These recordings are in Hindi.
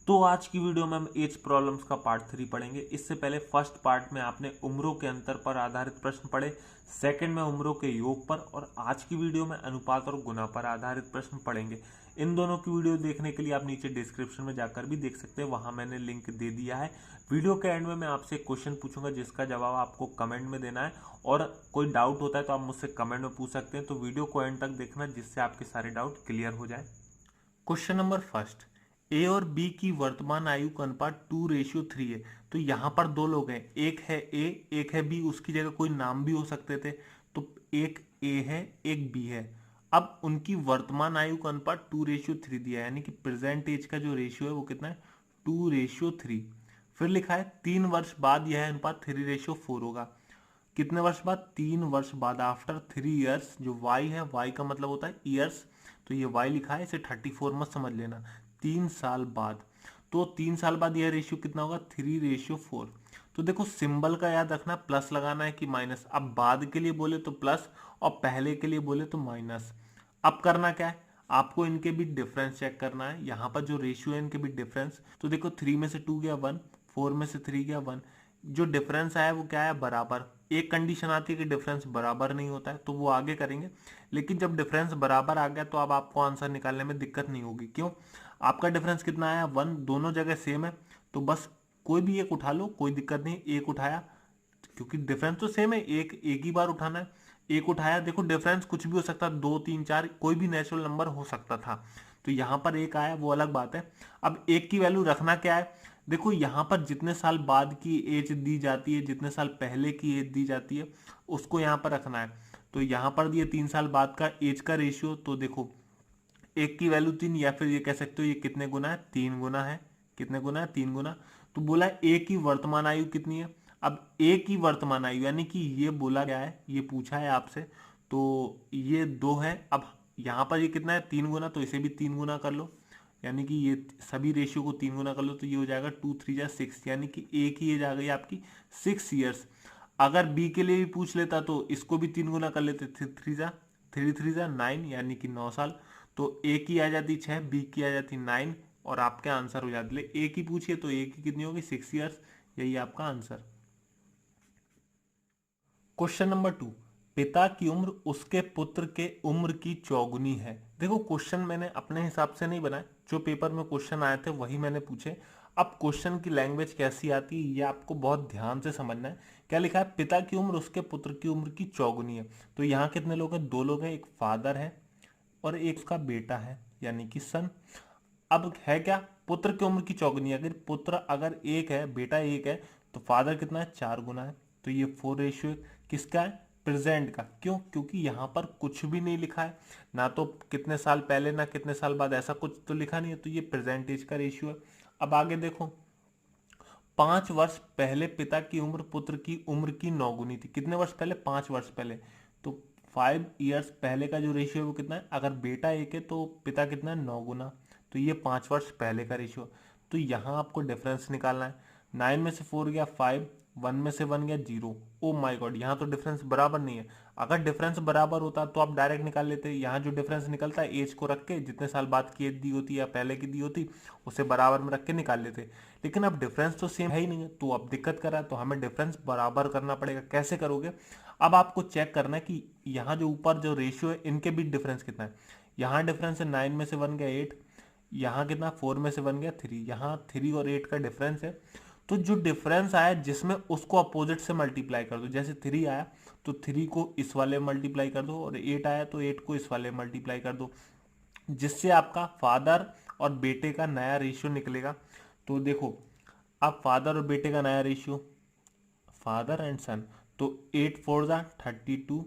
तो आज की वीडियो में हम एज प्रॉब्लम्स का पार्ट 3 पढ़ेंगे। इससे पहले फर्स्ट पार्ट में आपने उम्रों के अंतर पर आधारित प्रश्न पढ़े, सेकंड में उम्रों के योग पर, और आज की वीडियो में अनुपात और गुना पर आधारित प्रश्न पढ़ेंगे। इन दोनों की वीडियो देखने के लिए आप नीचे डिस्क्रिप्शन में जाकर भी देख सकते हैं, वहां मैंने लिंक दे दिया है। वीडियो के एंड में मैं आपसे एक क्वेश्चन पूछूंगा जिसका जवाब आपको कमेंट में देना है, और कोई डाउट होता है तो आप मुझसे कमेंट में पूछ सकते हैं। तो वीडियो को एंड तक देखना जिससे आपके सारे डाउट क्लियर हो जाए। क्वेश्चन नंबर फर्स्ट, ए और बी की वर्तमान आयु का अनुपात 2:3 है। तो यहां पर दो लोग हैं, एक है ए एक है बी, उसकी जगह कोई नाम भी हो सकते थे। तो एक ए है एक बी है। अब उनकी वर्तमान आयु का अनुपात 2:3 दिया है, यानी कि प्रेजेंट एज का जो रेशियो है वो कितना है, 2:3। फिर लिखा है 3 वर्ष बाद यह अनुपात 3:4 होगा। कितने वर्ष बाद, 3 वर्ष बाद, आफ्टर 3 ईयर्स। जो वाई है, वाई का मतलब होता है ईयर्स, तो ये वाई लिखा है, इसे 34 मत समझ लेना। 3 साल बाद, तो 3 साल बाद यह रेशियो कितना होगा, 3:4। तो देखो सिंबल का याद रखना, प्लस लगाना है कि माइनस। अब बाद के लिए बोले तो प्लस और पहले के लिए बोले तो माइनस। अब करना क्या है, आपको इनके बीच डिफरेंस चेक करना है। यहाँ पर जो रेशियो है इनके बीच डिफरेंस, तो देखो 3 में से 2 गया 1, 4 में से 3 गया 1। जो डिफरेंस आया वो क्या है, बराबर। एक कंडीशन आती है कि डिफरेंस बराबर नहीं होता है, तो वो आगे करेंगे। लेकिन जब डिफरेंस बराबर आ गया तो अब आपको आंसर निकालने में दिक्कत नहीं होगी। क्यों, आपका डिफरेंस कितना आया, 1, दोनों जगह सेम है। तो बस कोई भी एक उठा लो, कोई दिक्कत नहीं। एक उठाया, क्योंकि डिफरेंस तो सेम है, एक एक ही बार उठाना है। एक उठाया, देखो डिफरेंस कुछ भी हो सकता है, 2 3 4, कोई भी नेचुरल नंबर हो सकता था। तो यहाँ पर एक आया, वो अलग बात है। अब एक की वैल्यू रखना क्या है, देखो यहाँ पर जितने साल बाद की एज दी जाती है, जितने साल पहले की एज दी जाती है, उसको यहाँ पर रखना है। तो यहाँ पर दिए 3 साल बाद का एज का रेशियो, तो देखो एक की वैल्यू 3, या फिर ये कह सकते हो ये कितने गुना है, 3 गुना है। कितने गुना है, 3 गुना। तो बोला ए की वर्तमान आयु कितनी है। अब ए की वर्तमान आयु, यानी कि ये बोला गया है, ये पूछा है आपसे, तो ये 2 है। अब यहाँ पर ये कितना है, 3 गुना, तो इसे भी 3 गुना कर लो। यानी कि ये सभी रेशियो को 3 गुना कर लो, तो ये हो जाएगा 2 3 6, यानी कि ए की एज आ गई आपकी 6 ईयर्स। अगर बी के लिए भी पूछ लेता तो इसको भी 3 गुना कर लेते, 3 3 9, यानी कि 9 साल। तो ए की आ जाती 6, बी की आ जाती 9, और आपके आंसर हो जाते। ए की पूछिए तो ए की कितनी होगी, 6 ईयर्स। यही आपका आंसर। क्वेश्चन नंबर 2, पिता की उम्र उसके पुत्र के उम्र की चौगुनी है। देखो क्वेश्चन मैंने अपने हिसाब से नहीं बनाए, जो पेपर में क्वेश्चन आए थे वही मैंने पूछे। अब क्वेश्चन की लैंग्वेज कैसी आती है ये आपको बहुत ध्यान से समझना है। क्या लिखा है, पिता की उम्र उसके पुत्र की उम्र की चौगुनी है। तो यहाँ कितने लोग हैं, 2 लोग हैं, एक फादर है और एक उसका बेटा है, यानी कि सन। अब है क्या, पुत्र की उम्र की चौगुनी। अगर पुत्र अगर एक है, बेटा एक है, तो फादर कितना है, 4 गुना है। तो ये 4 रेशियो किसका है, प्रेजेंट का। क्यों, क्योंकि यहाँ पर कुछ भी नहीं लिखा है, ना तो कितने साल पहले ना कितने साल बाद, ऐसा कुछ तो लिखा नहीं है। तो ये प्रेजेंट एज का रेशियो है। अब आगे देखो, 5 वर्ष पहले पिता की उम्र पुत्र की उम्र की 9 गुनी थी। कितने वर्ष पहले, 5 वर्ष पहले। तो 5 ईयर्स पहले का जो रेशियो है वो कितना है, अगर बेटा एक है तो पिता कितना है, 9 गुना। तो ये 5 वर्ष पहले का रेशियो। तो यहाँ आपको डिफरेंस निकालना है। 9 में से 4 गया 5, 1 में से 1 गया 0। ओ माय गॉड, यहाँ तो डिफरेंस बराबर नहीं है। अगर डिफरेंस बराबर होता तो आप डायरेक्ट निकाल लेते। यहाँ जो डिफरेंस निकलता है, एज को रख के, जितने साल बाद की एज दी होती या पहले की दी होती, उसे बराबर में रख के निकाल लेते। लेकिन अब डिफरेंस तो सेम है ही नहीं है, तो अब दिक्कत कर रहा है, तो हमें डिफरेंस बराबर करना पड़ेगा। कैसे करोगे, अब आपको चेक करना है कि यहाँ जो ऊपर जो रेशियो है इनके बीच डिफरेंस कितना है। यहाँ डिफरेंस है, 9 में से 1 गया 8, यहाँ कितना, 4 में से 1 गया 3, यहाँ 3 और 8 का डिफरेंस है। तो जो डिफरेंस आया जिसमें उसको अपोजिट से मल्टीप्लाई कर दो। जैसे 3 आया तो 3 को इस वाले मल्टीप्लाई कर दो, और 8 आया तो 8 को इस वाले मल्टीप्लाई कर दो, जिससे आपका फादर और बेटे का नया रेशियो निकलेगा। तो देखो, अब फादर और बेटे का नया रेशियो, फादर एंड सन, तो 8 4 जा 32,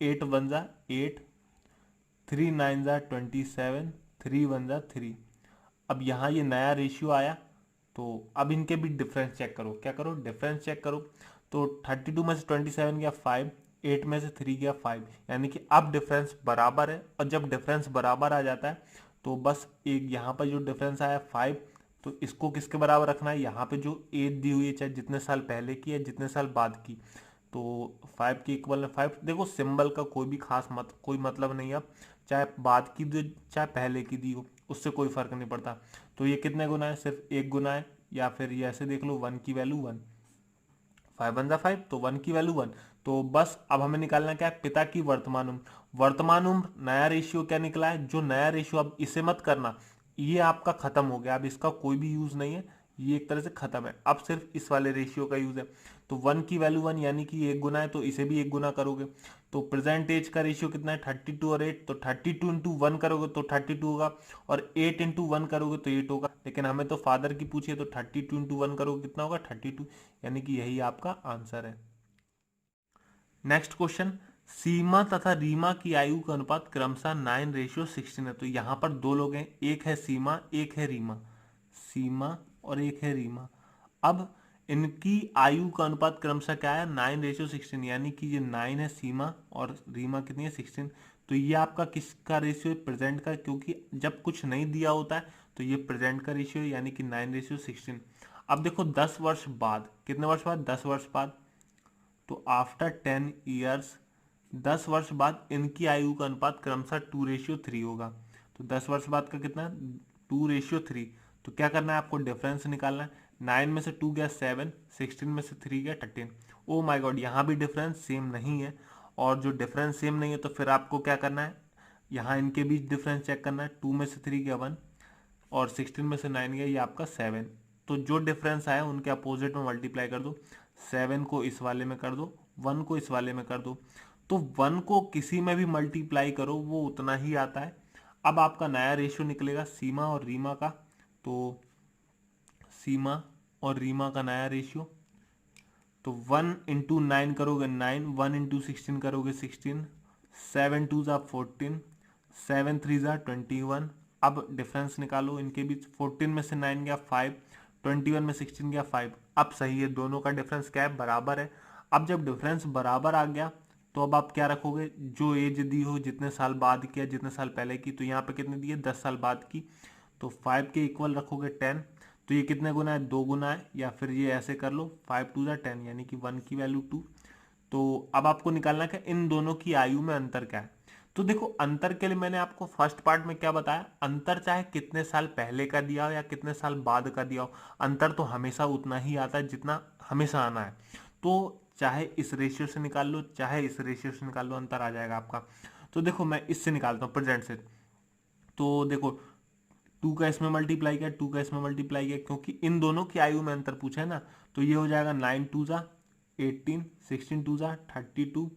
8 1 जा 8, 3 9 जा 27, 3 1 जा 3। अब यहाँ ये नया रेशियो आया, तो अब इनके बीच डिफरेंस चेक करो। क्या करो, डिफरेंस चेक करो। तो 32 में से 27 गया 5, 8 में से 3 गया 5, यानी कि अब डिफरेंस बराबर है। और जब डिफरेंस बराबर आ जाता है तो बस एक यहाँ पर जो डिफरेंस आया 5, तो इसको किसके बराबर रखना है, यहाँ पे जो एज दी हुई है, चाहे जितने साल पहले की है जितने साल बाद की, तो 5 के इक्वल है 5। देखो सिंबल का कोई भी खास कोई मतलब नहीं है, अब चाहे बाद की दो चाहे पहले की दी हो, उससे कोई फर्क नहीं पड़ता। तो ये कितने गुना है, सिर्फ एक गुना है। या फिर ये ऐसे देख लो 1 की वैल्यू 1, 5 1 5, तो 1 की वैल्यू 1। तो बस अब हमें निकालना क्या है, पिता की वर्तमान उम्र। वर्तमान उम्र नया रेशियो क्या निकला है, जो नया रेशियो, अब इसे मत करना, ये आपका खत्म हो गया, अब इसका कोई भी यूज नहीं है, ये एक तरह से खत्म है, अब सिर्फ इस वाले रेशियो का यूज है। तो 1 की वैल्यू 1 यानी कि एक गुना है, तो इसे भी एक गुना करोगे। तो प्रेजेंट एज का रेशियो कितना है, 32 और 8, तो 32 इंटू 1 करोगे तो 32 होगा, और 8 इंटू 1 करोगे तो 8 होगा। लेकिन हमें तो फादर की पूछिए, तो 32 इंटू 1 करोगे कितना होगा, 32, यानी कि यही आपका आंसर है। नेक्स्ट क्वेश्चन, सीमा तथा रीमा की आयु का अनुपात क्रमशः 9:16 है। तो यहाँ पर दो लोग हैं, एक है सीमा, एक है रीमा, सीमा और एक है रीमा। अब इनकी आयु का अनुपात क्रमशः क्या है, 9:16, यानी कि ये 9 है सीमा और रीमा कितनी है, 16। तो ये आपका किसका रेशियो है, प्रेजेंट का, क्योंकि जब कुछ नहीं दिया होता है तो ये प्रेजेंट का रेशियो है, यानी कि 9:16। अब देखो 10 वर्ष बाद, कितने वर्ष बाद, 10 वर्ष बाद, तो आफ्टर 10 ईयर्स, 10 वर्ष बाद इनकी आयु का अनुपात क्रमशः 2:3 होगा। तो 10 वर्ष बाद का कितना, 2:3। तो क्या करना है आपको, डिफरेंस निकालना है। 9 में से 2 गया 7, 16 में से 3 गया 13। ओ माय गॉड, यहाँ भी डिफरेंस सेम नहीं है, और जो डिफरेंस सेम नहीं है तो फिर आपको क्या करना है, यहाँ इनके बीच डिफरेंस चेक करना है। 2 में से 3 गया 1, और 16 में से 9 गया ये आपका 7। तो जो डिफरेंस आया उनके अपोजिट में मल्टीप्लाई कर दो, 7 को इस वाले में कर दो, 1 को इस वाले में कर दो। तो 1 को किसी में भी मल्टीप्लाई करो वो उतना ही आता है। अब आपका नया रेशियो निकलेगा सीमा और रीमा का, तो सीमा और रीमा का नया रेशियो, तो 1 इंटू 9 करोगे 9, 1 इंटू 16 करोगे 16, 7 2 ज़ा 14, 7 3 ज़ा 21। अब डिफरेंस निकालो इनके बीच, 14 में से 9 गया 5, 21 में 16 गया 5। अब सही है, दोनों का डिफरेंस क्या है, बराबर है। अब जब डिफरेंस बराबर आ गया तो अब आप क्या रखोगे, जो एज दी हो, जितने साल बाद की या जितने साल पहले की, तो यहाँ पे कितने दी है, 10 साल बाद की, तो 5 के इक्वल रखोगे 10। तो ये कितने गुना है, 2 गुना है, या फिर ये ऐसे कर लो 5 2 ज़ा 10, यानी कि 1 की वैल्यू 2। तो अब आपको निकालना है इन दोनों की आयु में अंतर क्या है। तो देखो अंतर के लिए मैंने आपको फर्स्ट पार्ट में क्या बताया, अंतर चाहे कितने साल पहले का दिया हो या कितने साल बाद का दिया हो, अंतर तो हमेशा उतना ही आता है जितना हमेशा आना है। तो चाहे इस रेशियो से निकाल लो, चाहे इस रेशियो से निकाल लो, अंतर आ जाएगा आपका। तो देखो मैं इससे निकालता हूँ, प्रेजेंट से। तो देखो 2 का इसमें मल्टीप्लाई किया, 2 का इसमें मल्टीप्लाई किया, क्योंकि इन दोनों की आयु में अंतर पूछा है ना। तो ये हो जाएगा 9 2 ज़ा 18, 16 2 ज़ा 32,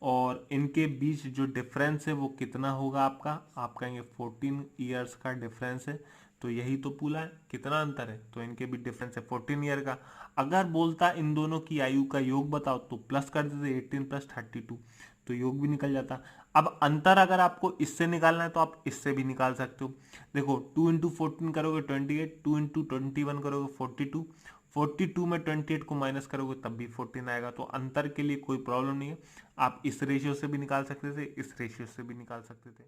और इनके बीच जो डिफरेंस है वो कितना होगा आपका, आप कहेंगे 14 ईयर्स का डिफरेंस है। तो यही तो पूछा है कितना अंतर है, तो इनके बीच डिफरेंस है 14 ईयर का। अगर बोलता इन दोनों की आयु का योग बताओ तो प्लस कर देते 18 प्लस 32, तो योग भी निकल जाता। अब अंतर अगर आपको इससे निकालना है तो आप इससे भी निकाल सकते हो। देखो 2 इंटू 14 करोगे 28, 2 इंटू 21 करोगे 42, 42 में 28 को माइनस करोगे तब भी 14 आएगा। तो अंतर के लिए कोई प्रॉब्लम नहीं है, आप इस रेशियो से भी निकाल सकते थे, इस रेशियो से भी निकाल सकते थे।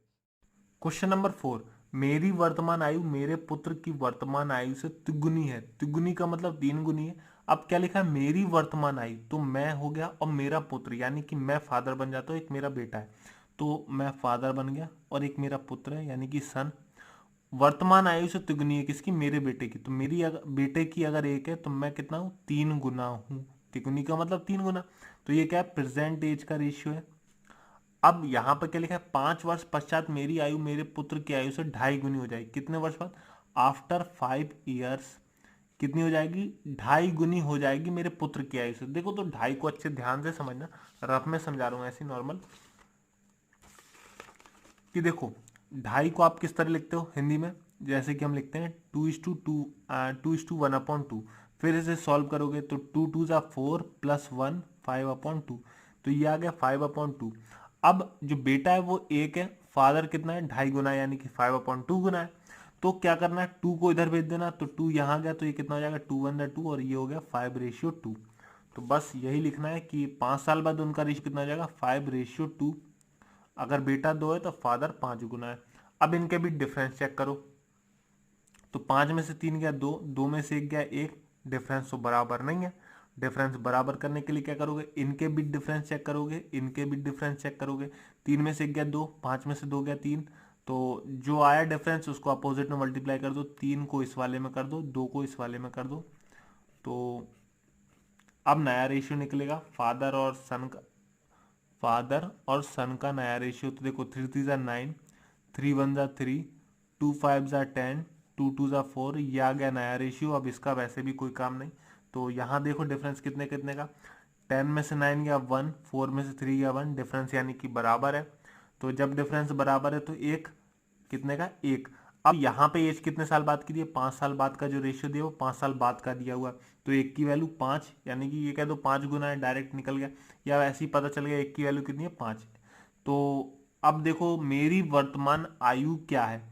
क्वेश्चन नंबर 4, मेरी वर्तमान आयु मेरे पुत्र की वर्तमान आयु से तिगुनी है। तिगुनी का मतलब 3 गुनी है। अब क्या लिखा है, मेरी वर्तमान आयु, तो मैं हो गया और मेरा पुत्र, यानी कि मैं फादर बन जाता हूँ, एक मेरा बेटा है, तो मैं फादर बन गया, और एक मेरा पुत्र है यानी कि सन। वर्तमान आयु से तिगुनी है किसकी, मेरे बेटे की। तो मेरी बेटे की अगर 1 है तो मैं कितना हूँ, 3 गुना हूँ। तिगुनी का मतलब 3 गुना। तो ये क्या है, प्रेजेंट एज का रेशियो है। अब यहाँ पर क्या लिखा है, 5 वर्ष पश्चात मेरी आयु मेरे पुत्र की आयु से 2.5 गुनी हो जाएगी। कितने वर्ष बाद, आफ्टर 5 ईयर्स कितनी हो जाएगी, 2.5 गुनी हो जाएगी मेरे पुत्र की आयु से। देखो तो 2.5 को अच्छे ध्यान से समझना, रफ में समझा रहा हूँ ऐसे नॉर्मल, कि देखो 2.5 को आप किस तरह लिखते हो हिंदी में, जैसे कि हम लिखते हैं 2:1/2। फिर इसे सॉल्व करोगे तो 2 2 ज़ा 4 प्लस 1 5/2, तो ये आ गया 5/2। अब जो बेटा है वो 1 है, फादर कितना है, 2.5 गुना है, यानी कि 5/2 गुना है। तो क्या करना है, 2 को इधर भेज देना, तो 2 यहाँ गया तो ये कितना हो जाएगा, 2 1 2, और ये हो गया 5:2। तो बस यही लिखना है कि 5 साल बाद उनका रेशियो कितना हो जाएगा, 5:2। अगर बेटा 2 है तो फादर 5 गुना है। अब इनके भी डिफरेंस चेक करो, तो 5 में से 3 गया 2, 2 में से 1 गया 1, डिफरेंस तो बराबर नहीं है। डिफरेंस बराबर करने के लिए क्या करोगे, इनके बीच डिफरेंस चेक करोगे, इनके बीच डिफरेंस चेक करोगे। 3 में से 1 गया 2, 5 में से 2 गया 3, तो जो आया डिफरेंस उसको अपोजिट में मल्टीप्लाई कर दो, 3 को इस वाले में कर दो, 2 को इस वाले में कर दो। तो अब नया रेशियो निकलेगा फादर और सन का नया रेशियो। तो देखो 3 3 ज़ा 9, 3 1 ज़ा 3, 2 5 ज़ा 10, 2 2 ज़ा 4, ये आ गया नया रेशियो। अब इसका वैसे भी कोई काम नहीं, तो यहाँ देखो डिफरेंस कितने कितने का, 10 में से 9 गया 1, 4 में से 3 गया 1, डिफरेंस यानी कि बराबर है। तो जब डिफरेंस बराबर है तो एक कितने का, एक। अब यहाँ पे एज कितने साल बाद की दी है, 5 साल बाद का जो रेशियो दिया वो 5 साल बाद का दिया हुआ, तो एक की वैल्यू 5, यानी कि ये कह दो 5 गुना है, डायरेक्ट निकल गया, या ऐसे ही पता चल गया एक की वैल्यू कितनी है 5। तो अब देखो मेरी वर्तमान आयु क्या है,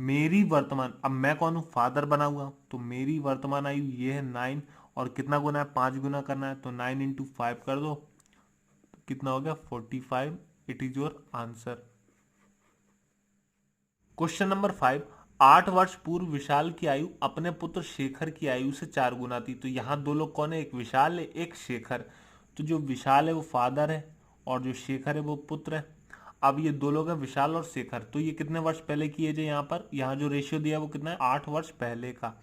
मेरी वर्तमान, अब मैं कौन हूँ, फादर बना हुआ, तो मेरी वर्तमान आयु ये है 9, और कितना गुना है, 5 गुना करना है, तो 9 इंटू 5 कर दो, तो कितना हो गया 45। It is your answer. Question number 5, 8 वर्ष पूर्व विशाल की आयु अपने पुत्र शेखर की आयु से 4 गुना थी। तो यहाँ दो लोग कौन है, एक विशाल है एक शेखर। तो जो विशाल है वो फादर है और जो शेखर है वो पुत्र है। अब ये दो लोग हैं विशाल और शेखर, तो ये कितने वर्ष पहले की एज है, यहाँ पर यहाँ जो रेशियो दिया है वो कितना है 8 वर्ष पहले का,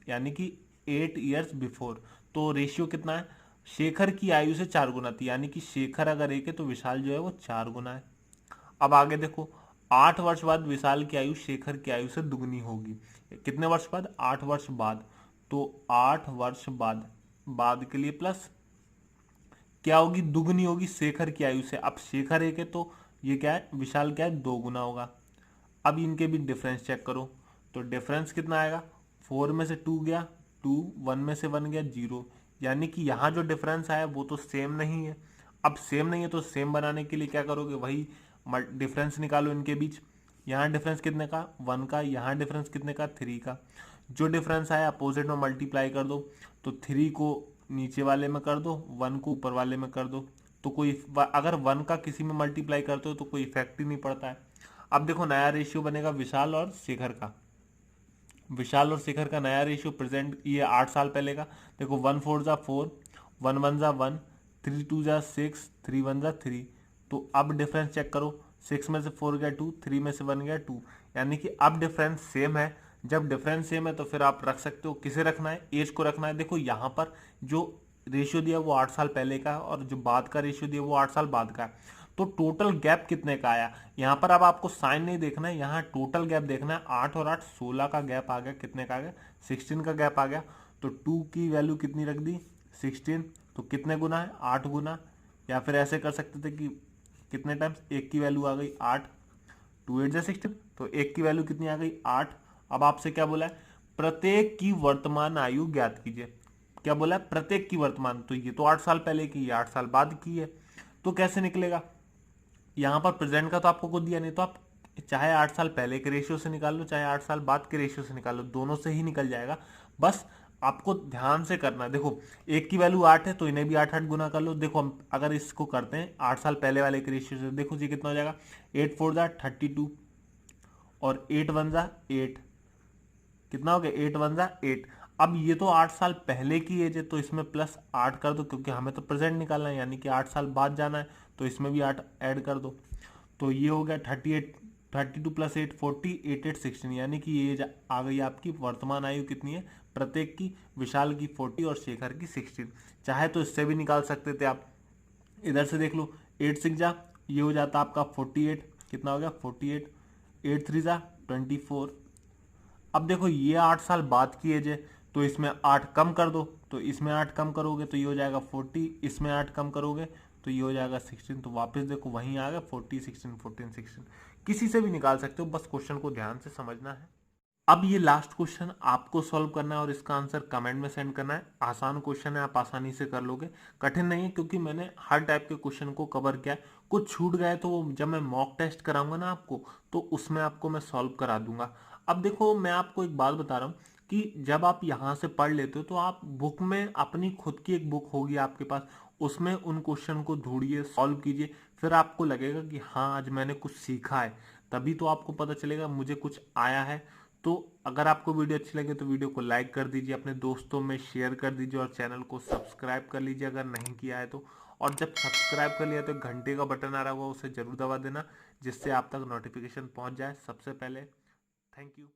यानी कि 8 ईयर्स बिफोर। तो रेशियो कितना है, शेखर की आयु से 4 गुना थी, यानी कि शेखर अगर एक है तो विशाल जो है वो 4 गुना है। अब आगे देखो 8 वर्ष बाद विशाल की आयु शेखर की आयु से दुगनी होगी। कितने वर्ष बाद, 8 वर्ष बाद। तो 8 वर्ष बाद, बाद के लिए प्लस क्या होगी, दुगनी होगी शेखर की आयु से। अब शेखर एक है तो ये क्या है, विशाल क्या है, 2 गुना होगा। अब इनके भी डिफरेंस चेक करो, तो डिफरेंस कितना आएगा, 4 में से 2 गया 2, 1 में से 1 गया 0, यानी कि यहाँ जो डिफरेंस आया वो तो सेम नहीं है। अब सेम नहीं है तो सेम बनाने के लिए क्या करोगे, वही डिफरेंस निकालो इनके बीच। यहाँ डिफरेंस कितने का, 1 का, यहाँ डिफरेंस कितने का, 3 का। जो डिफरेंस आया अपोजिट में मल्टीप्लाई कर दो, तो 3 को नीचे वाले में कर दो, 1 को ऊपर वाले में कर दो। तो कोई अगर 1 का किसी में मल्टीप्लाई करते हो तो कोई इफेक्ट ही नहीं पड़ता है। अब देखो नया रेशियो बनेगा विशाल और शेखर का, विशाल और शेखर का नया रेशियो प्रेजेंट, ये 8 साल पहले का। देखो 1 4 जा 4, 1 1 जा 1, 3 2 जा 6, 3 1 जा 3। तो अब डिफरेंस चेक करो, 6 में से 4 गया 2, 3 में से 1 गया 2, यानी कि अब डिफरेंस सेम है। जब डिफरेंस सेम है तो फिर आप रख सकते हो, किसे रखना है, एज को रखना है। देखो यहाँ पर जो रेशियो दिया वो 8 साल पहले का है और जो बाद का रेशियो दिया वो 8 साल बाद का है। तो टोटल गैप कितने का आया, यहाँ पर अब आपको साइन नहीं देखना है, यहाँ टोटल गैप देखना है। 8 और 8 16 का गैप आ गया, कितने का आ गया, 16 का गैप आ गया। तो 2 की वैल्यू कितनी रख दी, 16। तो कितने गुना है, 8 गुना। या फिर ऐसे कर सकते थे कि कितने टाइम्स, 1 की वैल्यू आ गई 8, 2 8 जा 16, तो 1 की वैल्यू कितनी आ गई 8। अब आपसे क्या बोला है, प्रत्येक की वर्तमान आयु ज्ञात कीजिए। क्या बोला है, प्रत्येक की वर्तमान, तो ये तो 8 साल पहले की, ये 8 साल बाद की है। तो कैसे निकलेगा, यहाँ पर प्रेजेंट का तो आपको कुछ दिया नहीं, तो आप चाहे 8 साल पहले के रेशियो से निकाल लो चाहे 8 साल बाद के रेशियो से निकाल लो, दोनों से ही निकल जाएगा। बस आपको ध्यान से करना है। देखो 1 की वैल्यू 8 है तो इन्हें भी 8 8 गुना कर लो। देखो हम अगर इसको करते हैं 8 साल पहले वाले के रेशियो से, देखो जी कितना हो जाएगा, 8 4 जा 32 और 8 1 जा 8, कितना हो गया 8 1 जा 8। अब ये तो 8 साल पहले की एज है तो इसमें प्लस 8 कर दो, क्योंकि हमें तो प्रेजेंट निकालना है, यानी कि 8 साल बाद जाना है, तो इसमें भी 8 ऐड कर दो। तो ये हो गया 38, 32 प्लस 8 40, 8 8 16, यानी कि ये आ गई आपकी वर्तमान आयु कितनी है प्रत्येक की, विशाल की 40 और शेखर की 16। चाहे तो इससे भी निकाल सकते थे आप, इधर से देख लो 8 6 जा, ये हो जाता आपका 48, कितना हो गया 48, 8 3 जा 24। अब देखो ये 8 साल बाद की एज है तो इसमें 8 कम कर दो, तो इसमें 8 कम करोगे तो ये हो जाएगा 40, इसमें 8 कम करोगे तो ये हो जाएगा 16। तो वापस देखो वहीं आ गया 40 16 14 16, किसी से भी निकाल सकते हो, बस क्वेश्चन को ध्यान से समझना है। अब ये लास्ट क्वेश्चन आपको सॉल्व करना है और इसका आंसर कमेंट में सेंड करना है। आसान क्वेश्चन है, आप आसानी से कर लोगे, कठिन नहीं है, क्योंकि मैंने हर टाइप के क्वेश्चन को कवर किया है। कुछ छूट गए तो जब मैं मॉक टेस्ट कराऊंगा ना आपको, तो उसमें आपको मैं सॉल्व करा दूंगा। अब देखो मैं आपको एक बात बता रहा हूँ कि जब आप यहाँ से पढ़ लेते हो तो आप बुक में, अपनी खुद की एक बुक होगी आपके पास, उसमें उन क्वेश्चन को ढूंढिए, सॉल्व कीजिए, फिर आपको लगेगा कि हाँ आज मैंने कुछ सीखा है, तभी तो आपको पता चलेगा मुझे कुछ आया है। तो अगर आपको वीडियो अच्छी लगे तो वीडियो को लाइक कर दीजिए, अपने दोस्तों में शेयर कर दीजिए और चैनल को सब्सक्राइब कर लीजिए अगर नहीं किया है तो। और जब सब्सक्राइब कर लिया तो घंटे का बटन आ रहा होगा उसे जरूर दबा देना, जिससे आप तक नोटिफिकेशन पहुंच जाए सबसे पहले। Thank you.